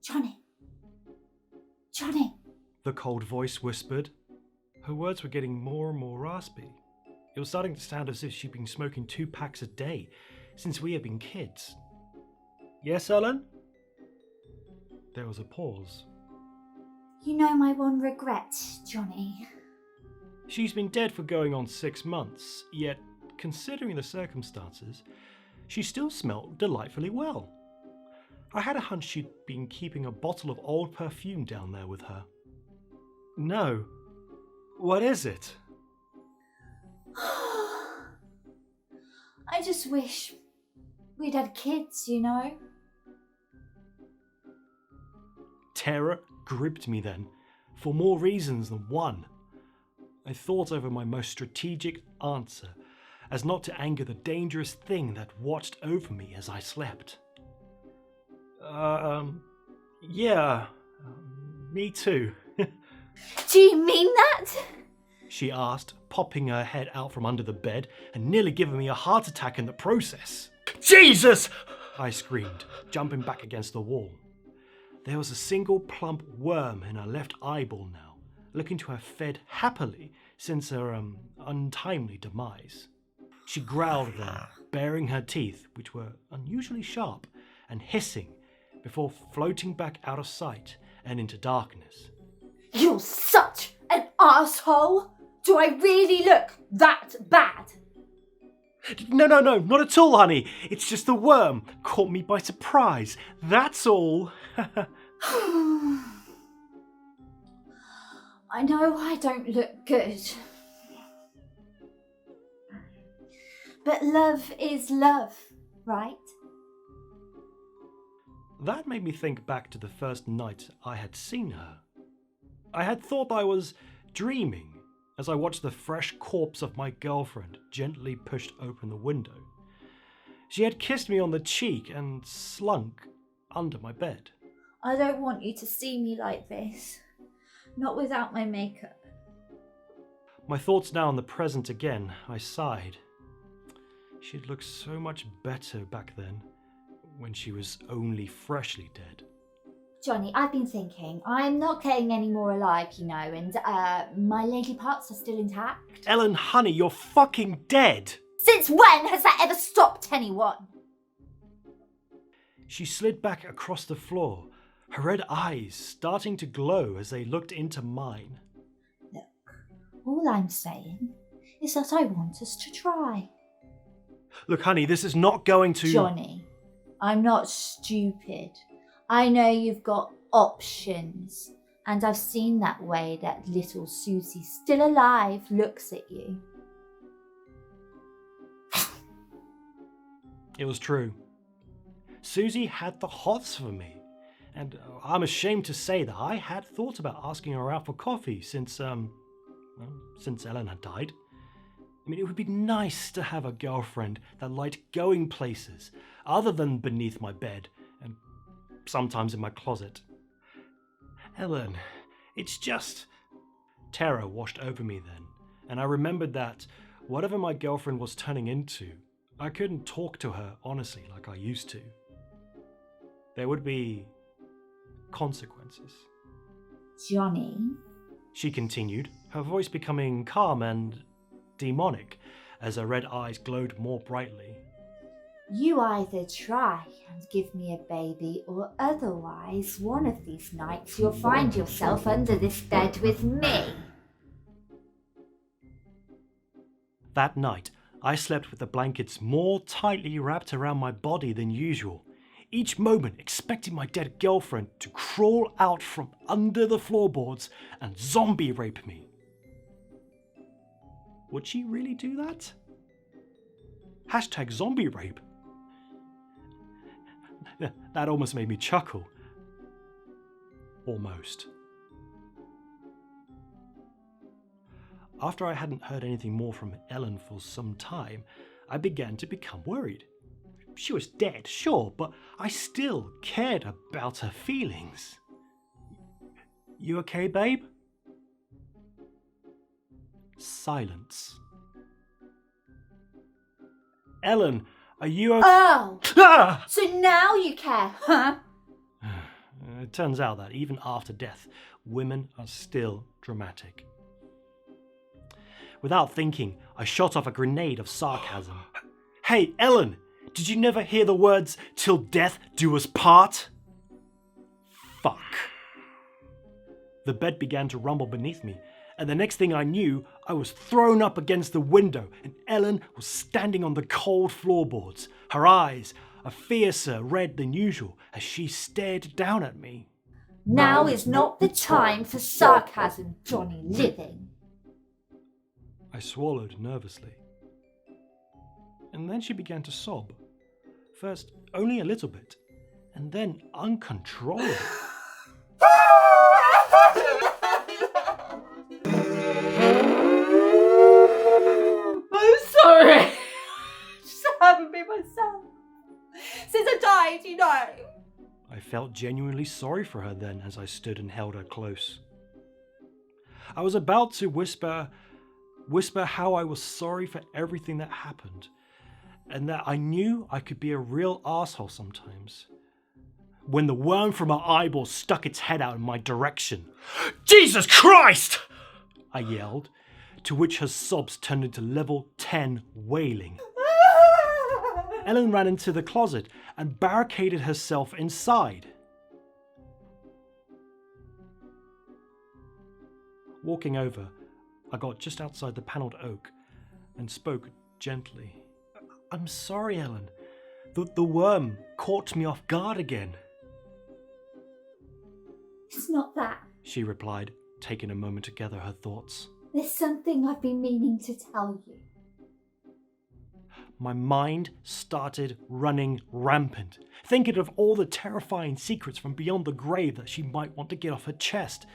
Johnny. Johnny. The cold voice whispered. Her words were getting more and more raspy. It was starting to sound as if she'd been smoking 2 packs a day since we had been kids. Yes, Ellen? There was a pause. You know my one regret, Johnny. She's been dead for going on 6 months, yet, considering the circumstances, she still smelled delightfully well. I had a hunch she'd been keeping a bottle of old perfume down there with her. No. What is it? I just wish we'd had kids, you know? Terror gripped me then, for more reasons than one. I thought over my most strategic answer, as not to anger the dangerous thing that watched over me as I slept. Yeah, me too. Do you mean that? She asked, popping her head out from under the bed and nearly giving me a heart attack in the process. Jesus! I screamed, jumping back against the wall. There was a single plump worm in her left eyeball now, looking to have fed happily since her untimely demise. She growled there, baring her teeth, which were unusually sharp, and hissing, before floating back out of sight and into darkness. You're such an asshole! Do I really look that bad? No, not at all, honey. It's just the worm caught me by surprise. That's all. I know I don't look good. But love is love, right? That made me think back to the first night I had seen her. I had thought I was dreaming as I watched the fresh corpse of my girlfriend gently pushed open the window. She had kissed me on the cheek and slunk under my bed. I don't want you to see me like this. Not without my makeup. My thoughts now on the present again, I sighed. She'd looked so much better back then, when she was only freshly dead. Johnny, I've been thinking, I'm not getting any more alive, you know, and my lady parts are still intact. Ellen, honey, you're fucking dead! Since when has that ever stopped anyone? She slid back across the floor, her red eyes starting to glow as they looked into mine. Look, all I'm saying is that I want us to try. Look, honey, this is not going to... Johnny, I'm not stupid. I know you've got options, and I've seen that way that little Susie, still alive, looks at you. It was true. Susie had the hots for me, and I'm ashamed to say that I had thought about asking her out for coffee since Ellen had died. I mean, it would be nice to have a girlfriend that liked going places other than beneath my bed and sometimes in my closet. Ellen, it's just... Terror washed over me then, and I remembered that whatever my girlfriend was turning into, I couldn't talk to her honestly like I used to. There would be consequences. Johnny? She continued, her voice becoming calm and demonic as her red eyes glowed more brightly. You either try and give me a baby, or otherwise, one of these nights you'll find yourself under this bed with me. That night, I slept with the blankets more tightly wrapped around my body than usual, each moment expecting my dead girlfriend to crawl out from under the floorboards and zombie rape me. Would she really do that? #zombie rape. That almost made me chuckle. Almost. After I hadn't heard anything more from Ellen for some time, I began to become worried. She was dead, sure, but I still cared about her feelings. You okay, babe? Silence. Ellen, are you okay? Oh! Ah! So now you care, huh? It turns out that even after death, women are still dramatic. Without thinking, I shot off a grenade of sarcasm. Hey, Ellen, did you never hear the words, "Till death do us part"? Fuck. The bed began to rumble beneath me, and the next thing I knew, I was thrown up against the window, and Ellen was standing on the cold floorboards, her eyes a fiercer red than usual as she stared down at me. Now is not the time for sarcasm, Johnny Living. I swallowed nervously. And then she began to sob. First, only a little bit, and then uncontrollably. I'm sorry. Just haven't been myself. Since I died, you know. I felt genuinely sorry for her then as I stood and held her close. I was about to whisper how I was sorry for everything that happened, and that I knew I could be a real asshole sometimes, when the worm from her eyeball stuck its head out in my direction. "Jesus Christ!" I yelled, to which her sobs turned into level 10 wailing. Ellen ran into the closet and barricaded herself inside. Walking over, I got just outside the panelled oak and spoke gently. "I'm sorry, Ellen. The worm caught me off guard again." It's not that. She replied, taking a moment to gather her thoughts. There's something I've been meaning to tell you. My mind started running rampant, thinking of all the terrifying secrets from beyond the grave that she might want to get off her chest,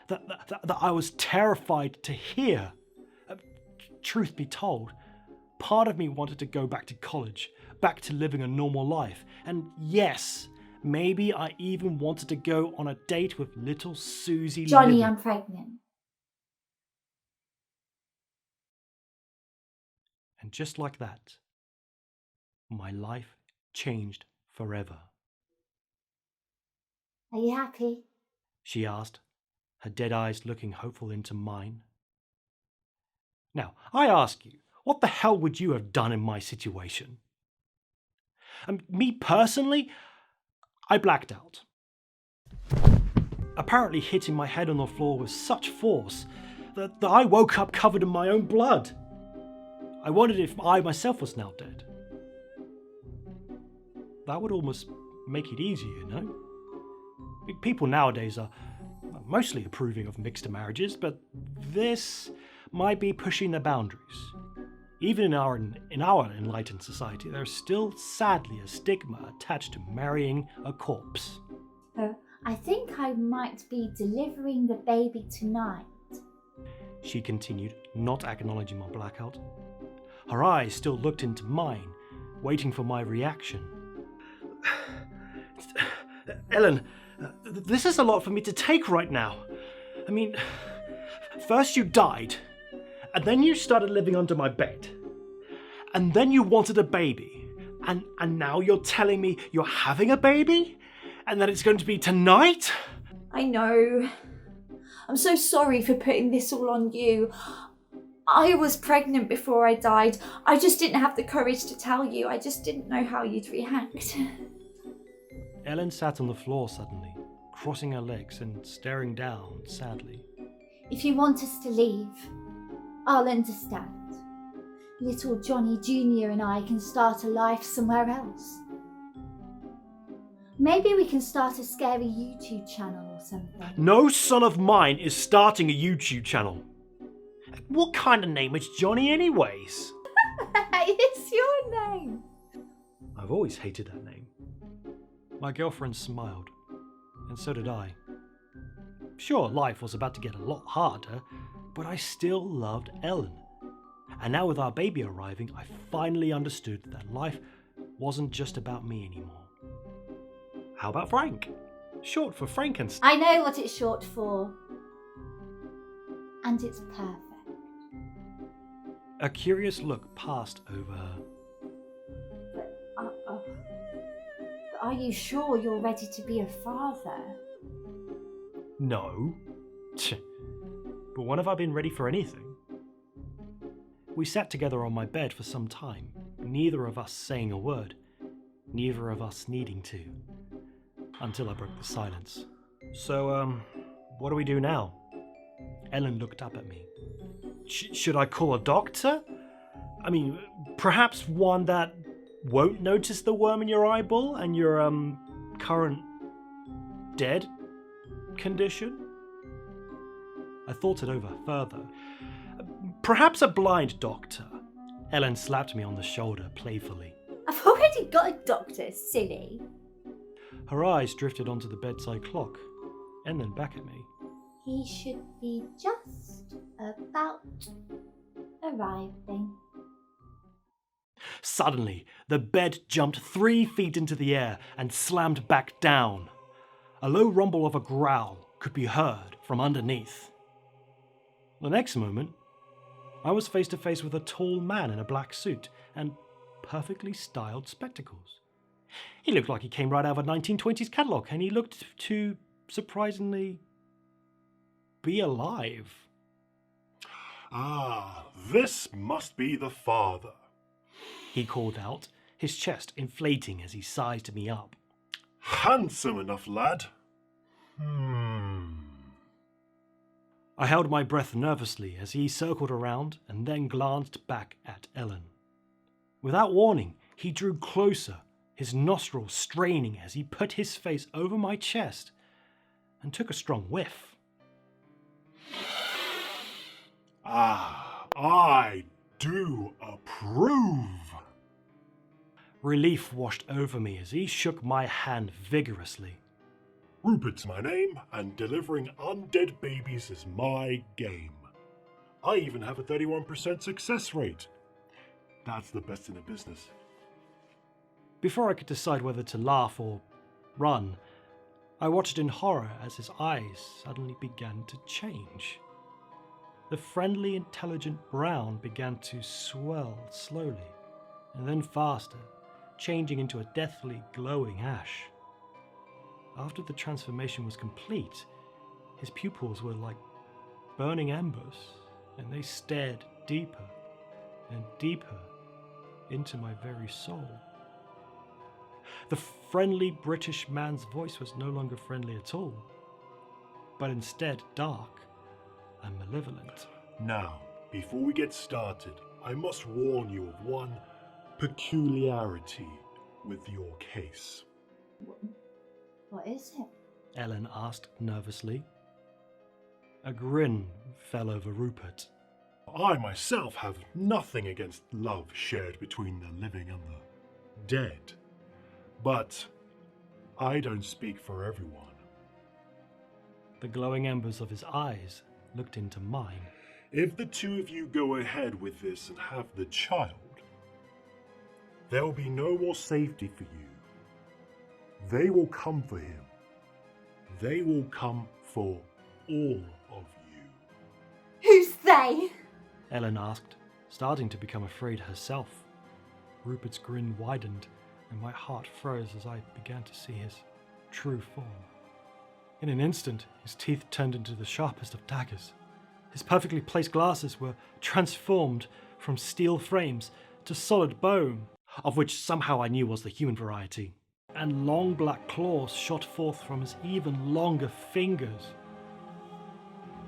that I was terrified to hear. Truth be told, part of me wanted to go back to college, back to living a normal life, and yes, maybe I even wanted to go on a date with little Susie. Johnny, I'm pregnant. And just like that, my life changed forever. Are you happy? She asked, her dead eyes looking hopeful into mine. Now, I ask you, what the hell would you have done in my situation? Me personally, I blacked out. Apparently hitting my head on the floor with such force that I woke up covered in my own blood. I wondered if I myself was now dead. That would almost make it easier, you know? People nowadays are mostly approving of mixed marriages, but this might be pushing the boundaries. Even in our enlightened society, there's still sadly a stigma attached to marrying a corpse. I think I might be delivering the baby tonight. She continued, not acknowledging my blackout. Her eyes still looked into mine, waiting for my reaction. Ellen, this is a lot for me to take right now. I mean, first you died, and then you started living under my bed, and then you wanted a baby, and now you're telling me you're having a baby, and that it's going to be tonight? I know. I'm so sorry for putting this all on you. I was pregnant before I died. I just didn't have the courage to tell you. I just didn't know how you'd react. Ellen sat on the floor suddenly, crossing her legs and staring down sadly. If you want us to leave, I'll understand. Little Johnny Jr. and I can start a life somewhere else. Maybe we can start a scary YouTube channel or something. No son of mine is starting a YouTube channel. What kind of name is Johnny anyways? It's your name. I've always hated that name. My girlfriend smiled, and so did I. Sure, life was about to get a lot harder, but I still loved Ellen. And now with our baby arriving, I finally understood that life wasn't just about me anymore. How about Frank? Short for Frankenstein. I know what it's short for. And it's perfect. A curious look passed over her. But are you sure you're ready to be a father? No. But when have I been ready for anything? We sat together on my bed for some time, neither of us saying a word, neither of us needing to, until I broke the silence. So, what do we do now? Ellen looked up at me. Should I call a doctor? I mean, perhaps one that won't notice the worm in your eyeball and your, current dead condition? I thought it over further. Perhaps a blind doctor. Ellen slapped me on the shoulder playfully. I've already got a doctor, silly. Her eyes drifted onto the bedside clock, and then back at me. He should be just about arriving. Suddenly, the bed jumped 3 feet into the air and slammed back down. A low rumble of a growl could be heard from underneath. The next moment, I was face to face with a tall man in a black suit and perfectly styled spectacles. He looked like he came right out of a 1920s catalogue, and he looked to, surprisingly, be alive. Ah, this must be the father, he called out, his chest inflating as he sized me up. Handsome enough, lad. I held my breath nervously as he circled around and then glanced back at Ellen. Without warning, he drew closer, his nostrils straining as he put his face over my chest and took a strong whiff. Ah, I do approve. Relief washed over me as he shook my hand vigorously. Rupert's my name, and delivering undead babies is my game. I even have a 31% success rate. That's the best in the business. Before I could decide whether to laugh or run, I watched in horror as his eyes suddenly began to change. The friendly, intelligent brown began to swell slowly, and then faster, changing into a deathly glowing ash. After the transformation was complete, his pupils were like burning embers, and they stared deeper and deeper into my very soul. The friendly British man's voice was no longer friendly at all, but instead dark and malevolent. Now, before we get started, I must warn you of one peculiarity with your case. What is it? Ellen asked nervously. A grin fell over Rupert. I myself have nothing against love shared between the living and the dead, but I don't speak for everyone. The glowing embers of his eyes looked into mine. If the two of you go ahead with this and have the child, there will be no more safety for you. They will come for him. They will come for all of you. Who's they? Ellen asked, starting to become afraid herself. Rupert's grin widened, and my heart froze as I began to see his true form. In an instant, his teeth turned into the sharpest of daggers. His perfectly placed glasses were transformed from steel frames to solid bone, of which somehow I knew was the human variety, and long black claws shot forth from his even longer fingers.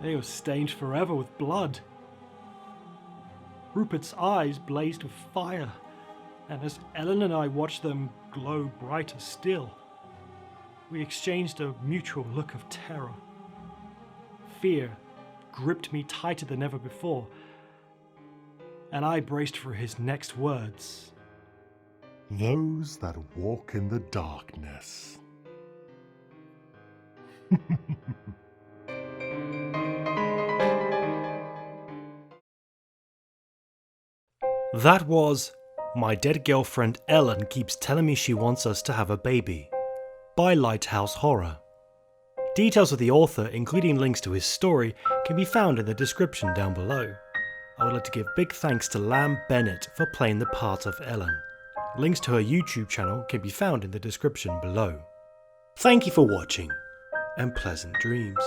They were stained forever with blood. Rupert's eyes blazed with fire, and as Ellen and I watched them glow brighter still, we exchanged a mutual look of terror. Fear gripped me tighter than ever before, and I braced for his next words. Those that walk in the darkness. That was My Dead Girlfriend Ellen Keeps Telling Me She Wants Us to Have a Baby by Lighthouse Horror. Details of the author, including links to his story, can be found in the description down below. I would like to give big thanks to Bennett for playing the part of Ellen. Links to her YouTube channel can be found in the description below. Thank you for watching, and pleasant dreams.